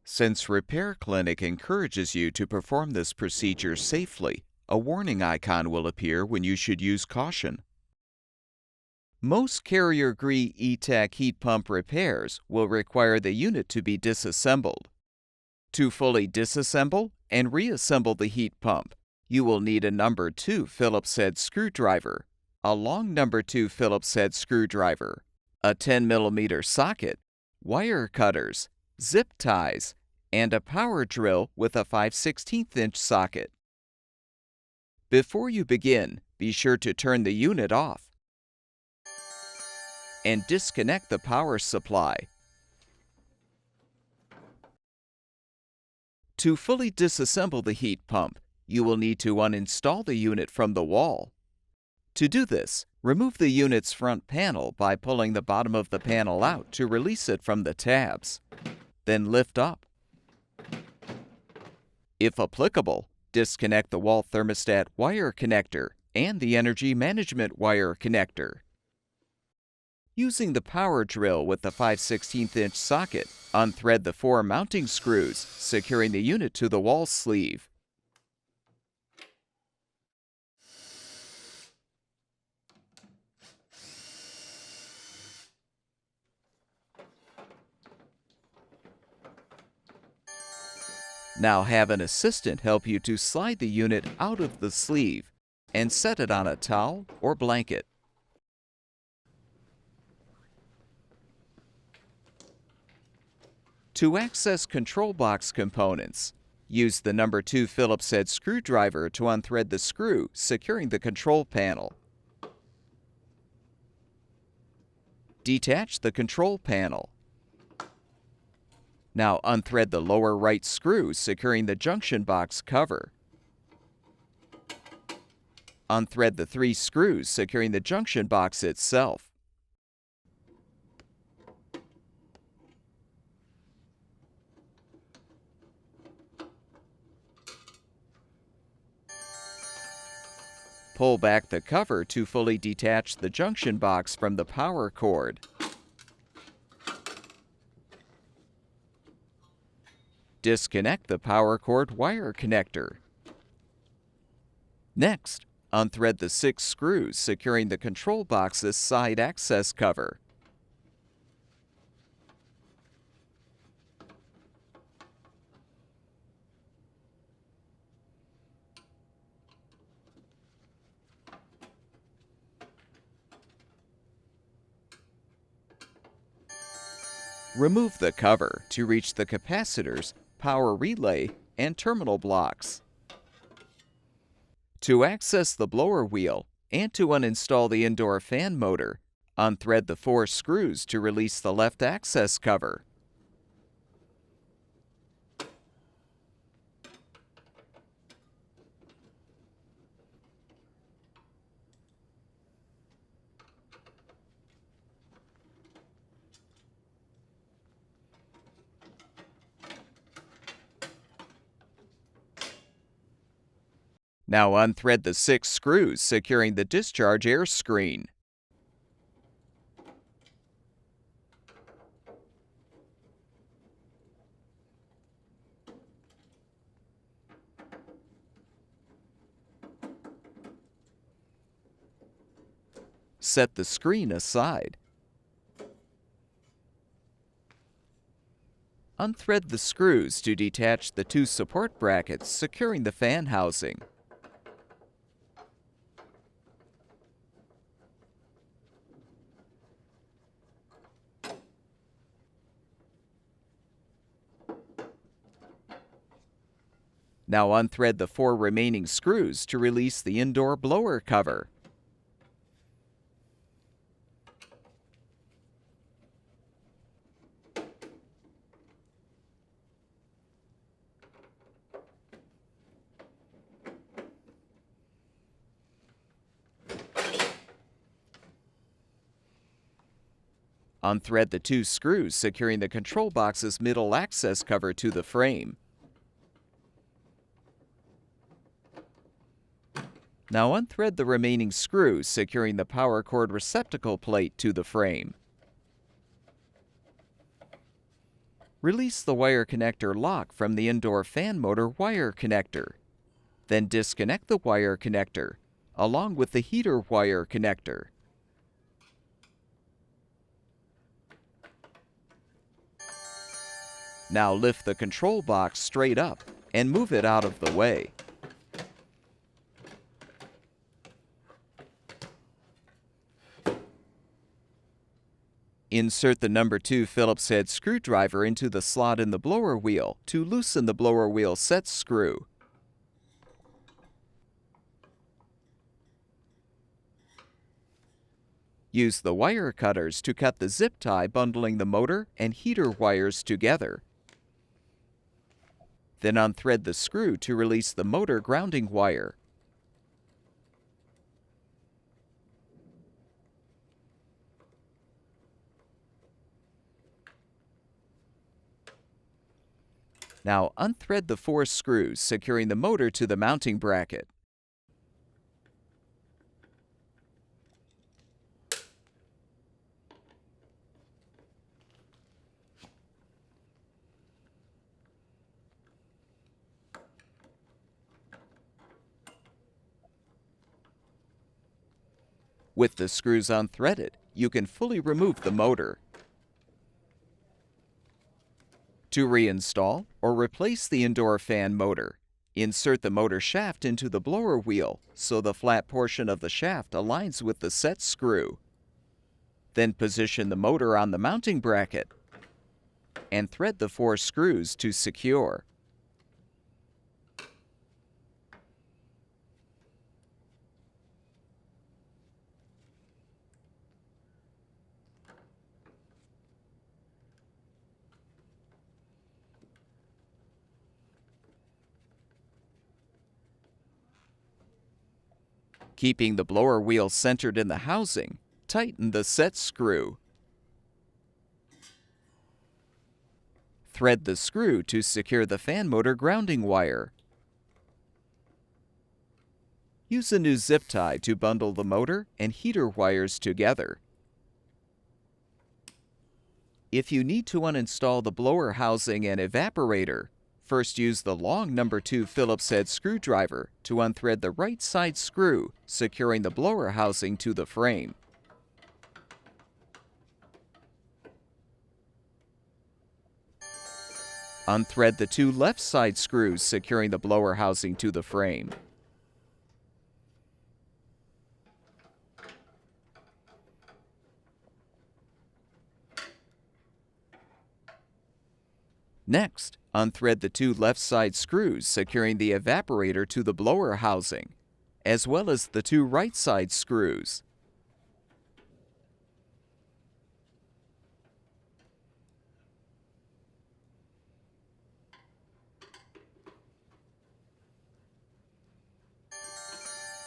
Since Repair Clinic encourages you to perform this procedure safely, a warning icon will appear when you should use caution. Most carrier Gree ETAC heat pump repairs will require the unit to be disassembled. To fully disassemble and reassemble the heat pump, you will need a number 2 Phillips head screwdriver, a long number 2 Phillips head screwdriver, a 10 mm socket, wire cutters, zip ties, and a power drill with a 5/16 inch socket. Before you begin, be sure to turn the unit off and disconnect the power supply. To fully disassemble the heat pump, you will need to uninstall the unit from the wall. To do this, remove the unit's front panel by pulling the bottom of the panel out to release it from the tabs. Then lift up. If applicable, disconnect the wall thermostat wire connector and the energy management wire connector. Using the power drill with the 5/16 inch socket, unthread the 4 mounting screws, securing the unit to the wall sleeve. Now have an assistant help you to slide the unit out of the sleeve and set it on a towel or blanket. To access control box components, use the number 2 Phillips head screwdriver to unthread the screw securing the control panel. Detach the control panel. Now unthread the lower right screw securing the junction box cover. Unthread the 3 screws securing the junction box itself. Pull back the cover to fully detach the junction box from the power cord. Disconnect the power cord wire connector. Next, unthread the 6 screws securing the control box's side access cover. Remove the cover to reach the capacitors, power relay, and terminal blocks. To access the blower wheel and to uninstall the indoor fan motor, unthread the 4 screws to release the left access cover. Now unthread the 6 screws securing the discharge air screen. Set the screen aside. Unthread the screws to detach the 2 support brackets securing the fan housing. Now unthread the 4 remaining screws to release the indoor blower cover. Unthread the 2 screws securing the control box's middle access cover to the frame. Now unthread the remaining screws securing the power cord receptacle plate to the frame. Release the wire connector lock from the indoor fan motor wire connector. Then disconnect the wire connector, along with the heater wire connector. Now lift the control box straight up and move it out of the way. Insert the number 2 Phillips head screwdriver into the slot in the blower wheel to loosen the blower wheel set screw. Use the wire cutters to cut the zip tie bundling the motor and heater wires together. Then unthread the screw to release the motor grounding wire. Now unthread the 4 screws securing the motor to the mounting bracket. With the screws unthreaded, you can fully remove the motor. To reinstall or replace the indoor fan motor, insert the motor shaft into the blower wheel so the flat portion of the shaft aligns with the set screw. Then position the motor on the mounting bracket and thread the 4 screws to secure. Keeping the blower wheel centered in the housing, tighten the set screw. Thread the screw to secure the fan motor grounding wire. Use a new zip tie to bundle the motor and heater wires together. If you need to uninstall the blower housing and evaporator, first use the long number 2 Phillips head screwdriver to unthread the right side screw, securing the blower housing to the frame. Unthread the 2 left side screws, securing the blower housing to the frame. Next, unthread the 2 left side screws securing the evaporator to the blower housing, as well as the 2 right side screws.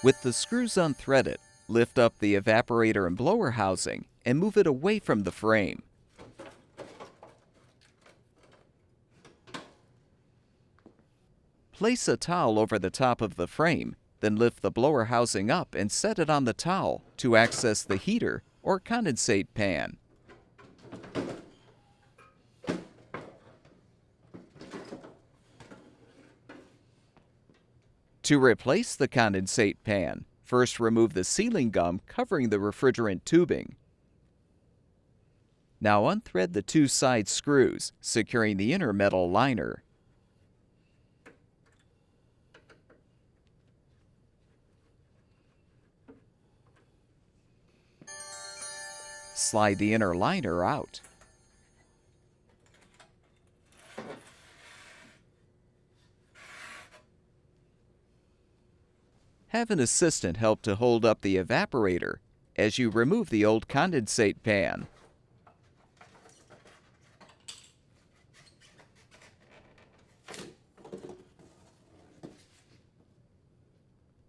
With the screws unthreaded, lift up the evaporator and blower housing and move it away from the frame. Place a towel over the top of the frame, then lift the blower housing up and set it on the towel to access the heater or condensate pan. To replace the condensate pan, first remove the sealing gum covering the refrigerant tubing. Now unthread the 2 side screws, securing the inner metal liner. Slide the inner liner out. Have an assistant help to hold up the evaporator as you remove the old condensate pan.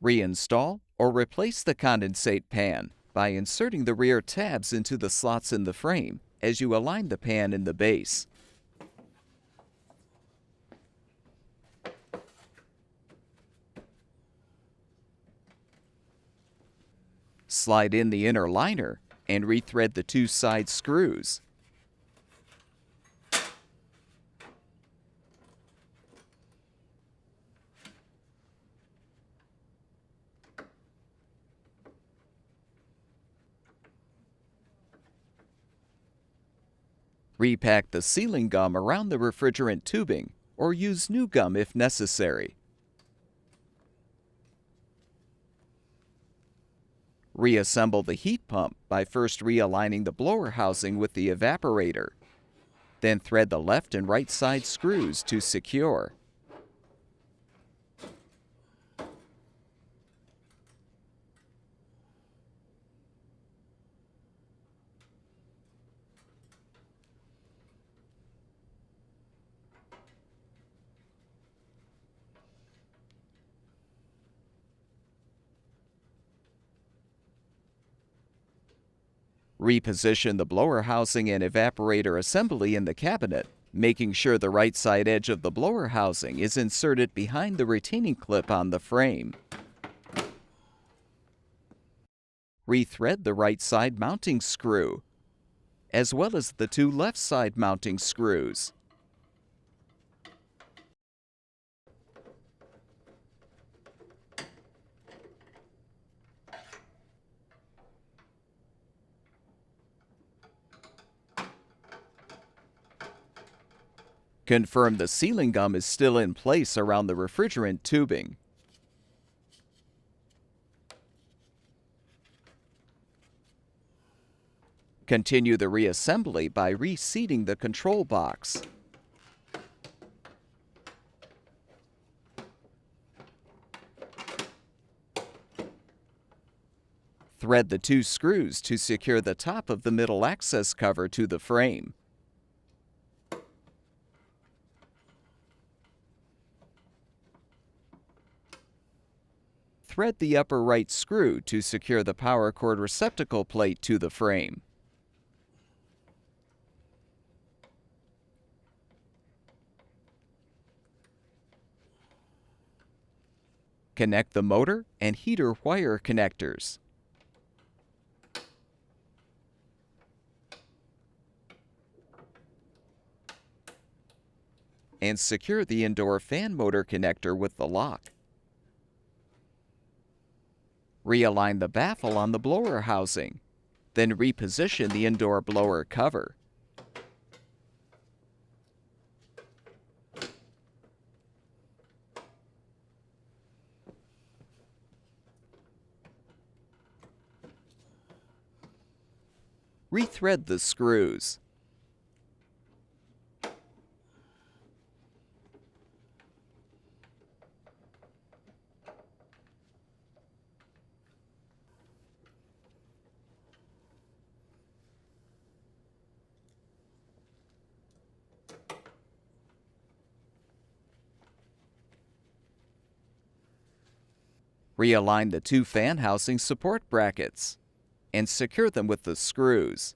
Reinstall or replace the condensate pan by inserting the rear tabs into the slots in the frame as you align the pan in the base. Slide in the inner liner and rethread the 2 side screws. Repack the sealing gum around the refrigerant tubing, or use new gum if necessary. Reassemble the heat pump by first realigning the blower housing with the evaporator. Then thread the left and right side screws to secure. Reposition the blower housing and evaporator assembly in the cabinet, making sure the right side edge of the blower housing is inserted behind the retaining clip on the frame. Rethread the right side mounting screw, as well as the two left side mounting screws. Confirm the sealing gum is still in place around the refrigerant tubing. Continue the reassembly by reseating the control box. Thread the two screws to secure the top of the middle access cover to the frame. Thread the upper right screw to secure the power cord receptacle plate to the frame. Connect the motor and heater wire connectors. And secure the indoor fan motor connector with the lock. Realign the baffle on the blower housing, then reposition the indoor blower cover. Rethread the screws. Realign the two fan housing support brackets and secure them with the screws.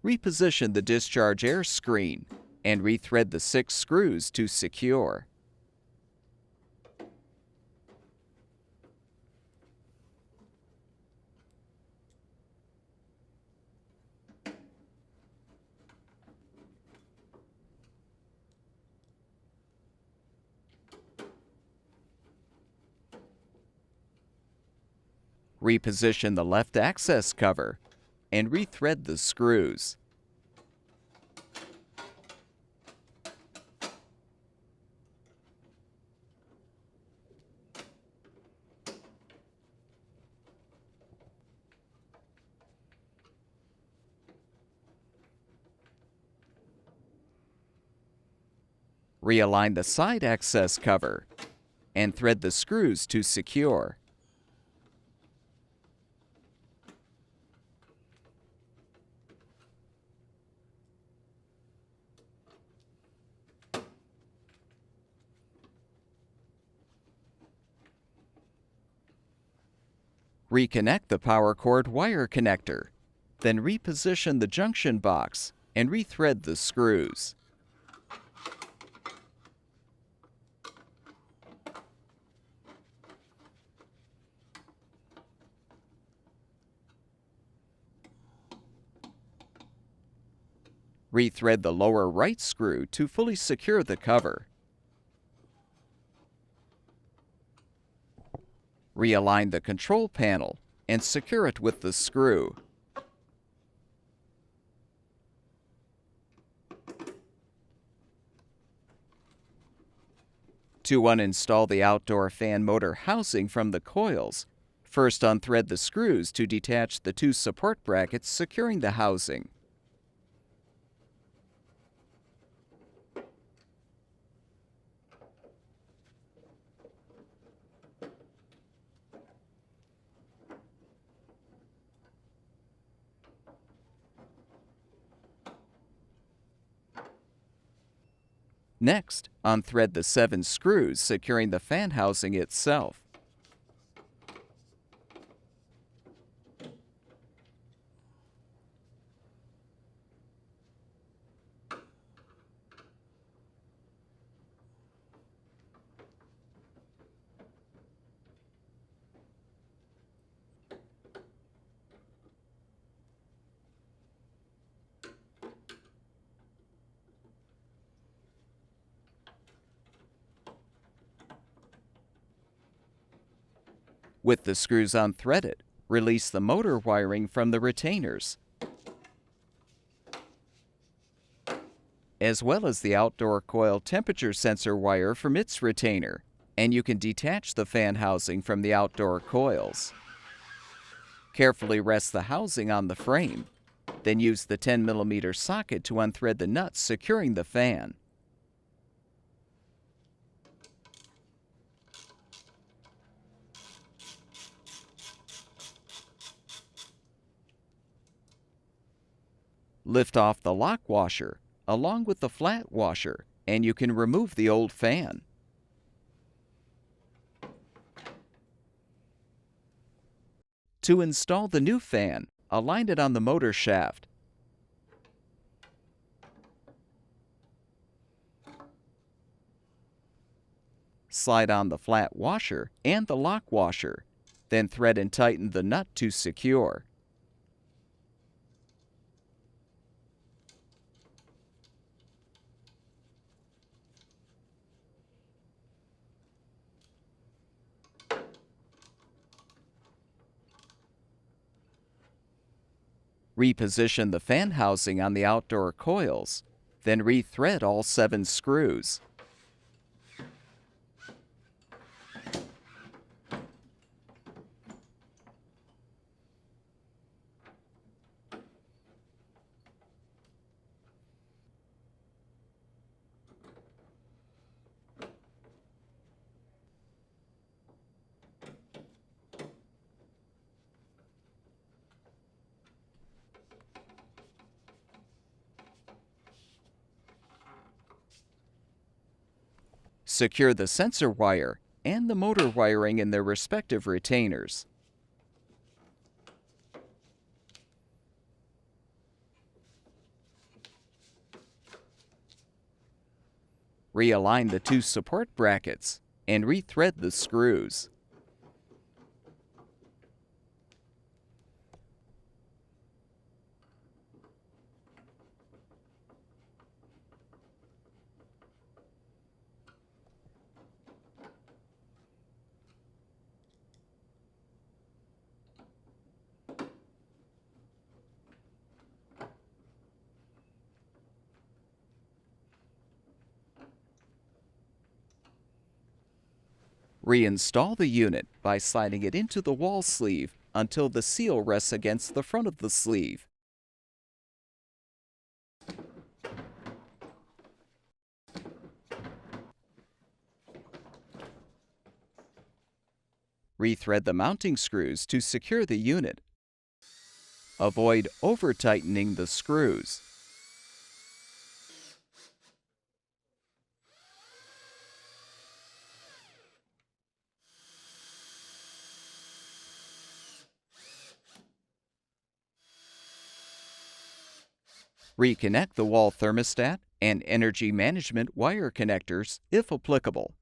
Reposition the discharge air screen and rethread the 6 screws to secure. Reposition the left access cover and rethread the screws. Realign the side access cover and thread the screws to secure. Reconnect the power cord wire connector, then reposition the junction box and rethread the screws. Rethread the lower right screw to fully secure the cover. Realign the control panel and secure it with the screw. To uninstall the outdoor fan motor housing from the coils, first unthread the screws to detach the two support brackets securing the housing. Next, unthread the 7 screws securing the fan housing itself. With the screws unthreaded, release the motor wiring from the retainers, as well as the outdoor coil temperature sensor wire from its retainer, and you can detach the fan housing from the outdoor coils. Carefully rest the housing on the frame, then use the 10mm socket to unthread the nuts securing the fan. Lift off the lock washer along with the flat washer, and you can remove the old fan. To install the new fan, align it on the motor shaft. Slide on the flat washer and the lock washer, then thread and tighten the nut to secure. Reposition the fan housing on the outdoor coils, then rethread all 7 screws. Secure the sensor wire and the motor wiring in their respective retainers. Realign the 2 support brackets and rethread the screws. Reinstall the unit by sliding it into the wall sleeve until the seal rests against the front of the sleeve. Rethread the mounting screws to secure the unit. Avoid over-tightening the screws. Reconnect the wall thermostat and energy management wire connectors if applicable.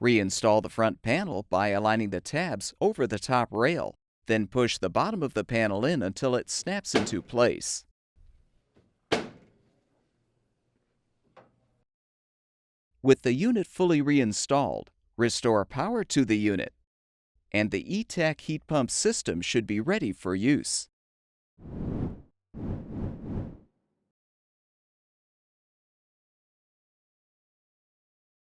Reinstall the front panel by aligning the tabs over the top rail, then push the bottom of the panel in until it snaps into place. With the unit fully reinstalled, Restore power to the unit, and the ETAC heat pump system should be ready for use.